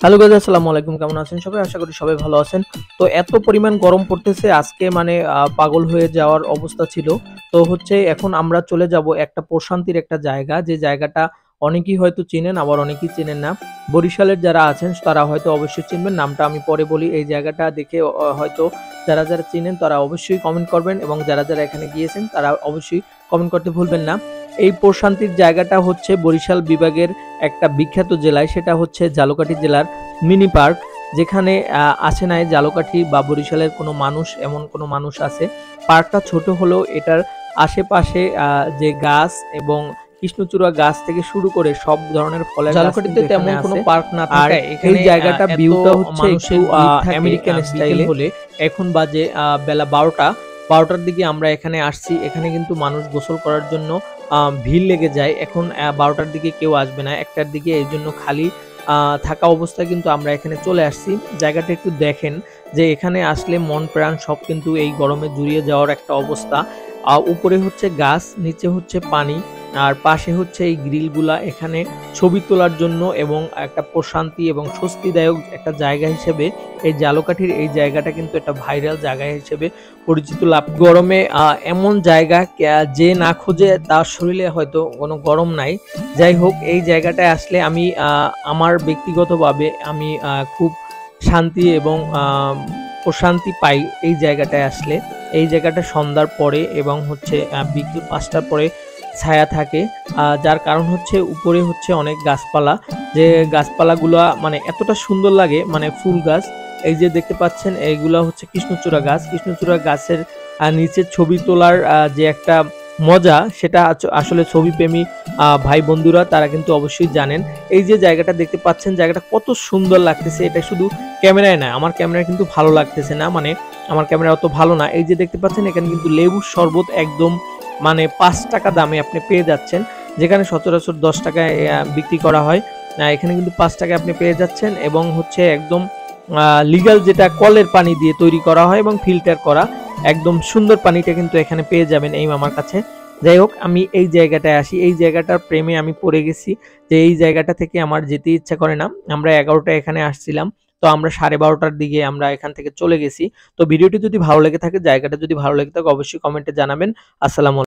Hello guys, আসসালামু আলাইকুম। কেমন আছেন সবাই? আশা করি সবাই ভালো আছেন। তো এত পরিমাণ গরম পড়তেছে আজকে, মানে পাগল হয়ে যাওয়ার অবস্থা ছিল। তো হচ্ছে এখন আমরা চলে যাব একটা প্রশান্তির একটা জায়গা, যে জায়গাটা অনেকেই হয়তো চেনেন, আবার অনেকেই চেনেন না। বরিশালের যারা আছেন তারা হয়তো অবশ্যই চিনবেন, নামটা আমি পরে বলি। এই জায়গাটা দেখে হয়তো যারা যারা চিনেন তারা অবশ্যই কমেন্ট করবেন, এবং যারা যারা এখানে গিয়েছেন তারা অবশ্যই কমেন্ট করতে ভুলবেন না। এই প্রশান্তির জায়গাটা হচ্ছে বরিশাল বিভাগের একটা বিখ্যাত জেলায়, সেটা হচ্ছে ঝালকাঠি জেলার মিনি পার্ক। যেখানে আছে নাই ঝালকাঠি বা বরিশালের কোনো মানুষ, এমন কোনো মানুষ আছে। পার্কটা ছোট হলেও এটার আশেপাশে যে গাছ এবং কৃষ্ণচূড়া গাছ থেকে শুরু করে সব ধরনের ফলের গাছ ঝালকাঠিতে তেমন কোনো পার্ক না আর থাকায় এই এখানে জায়গাটা ভিউটা হচ্ছে একটু আমেরিকান স্টাইলে। হলে এখন বাজে বেলা 12টার দিকে আমরা এখানে আসছি। এখানে কিন্তু মানুষ গোসল করার জন্য ভিড় লেগে যায়। এখন 12টার দিকে কেউ আসবে না, 1টার দিকে, এই জন্য খালি থাকা অবস্থায় কিন্তু আমরা এখানে চলে আসছি। জায়গাটা একটু দেখেন, যে এখানে আসলে মন প্রাণ সব কিন্তু এই গরমে জুড়িয়ে যাওয়ার একটা অবস্থা। উপরে হচ্ছে গাছ, নিচে হচ্ছে পানি, আর পাশে হচ্ছে এই গ্রিলগুলা। এখানে ছবি তোলার জন্য এবং একটা প্রশান্তি এবং স্বস্তিদায়ক একটা জায়গা হিসেবে এই ঝালকাঠির এই জায়গাটা কিন্তু একটা ভাইরাল জায়গা হিসেবে পরিচিত লাভ। গরমে এমন জায়গা যে না খোঁজে তার শরীরে হয়তো কোনো গরম নাই। যাই হোক, এই জায়গাটায় আসলে আমি আমার ব্যক্তিগতভাবে আমি খুব শান্তি এবং প্রশান্তি পাই এই জায়গাটায় আসলে। এই জায়গাটা সন্ধ্যার পরে এবং হচ্ছে বিকেল 5টার পরে ছায়া থাকে, যার কারণ হচ্ছে উপরে হচ্ছে অনেক গাছপালা। যে গাছপালাগুলো মানে এতটা সুন্দর লাগে, মানে ফুল গাছ। এই যে দেখতে পাচ্ছেন, এইগুলা হচ্ছে কৃষ্ণচূড়া গাছ। কৃষ্ণচূড়া গাছের নিচে ছবি তোলার যে একটা মজা, সেটা আসলে ছবিপ্রেমী ভাই বন্ধুরা তারা কিন্তু অবশ্যই জানেন। এই যে জায়গাটা দেখতে পাচ্ছেন, জায়গাটা কত সুন্দর লাগতেছে। এটা শুধু ক্যামেরায় না, আমার ক্যামেরায় কিন্তু ভালো লাগতেছে না, মানে আমার ক্যামেরা অত ভালো না। এই যে দেখতে পাচ্ছেন, এখানে কিন্তু লেবুর শরবত একদম মানে 5 টাকা দামে আপনি পেয়ে যাচ্ছেন, যেখানে সচরাচর 10 টাকায় বিক্রি করা হয়। এখানে কিন্তু 5 টাকায় আপনি পেয়ে যাচ্ছেন, এবং হচ্ছে একদম লিগ্যাল, যেটা কলের পানি দিয়ে তৈরি করা হয় এবং ফিল্টার করা, একদম সুন্দর পানিটা কিন্তু এখানে পেয়ে যাবেন এই মামার কাছে। যাই হোক, আমি এই জায়গাটায় আসি, এই জায়গাটার প্রেমে আমি পড়ে গেছি, যে এই জায়গাটা থেকে আমার যেতে ইচ্ছা করে না। আমরা 11টা এখানে আসছিলাম, তো আমরা 12:30টার দিকে আমরা এখান থেকে চলে গেছি। তো ভিডিওটি যদি ভালো লেগে থাকে, জায়গাটা যদি ভালো লেগে থাকে, অবশ্যই কমেন্টে জানাবেন। আসসালামু আলাইকুম।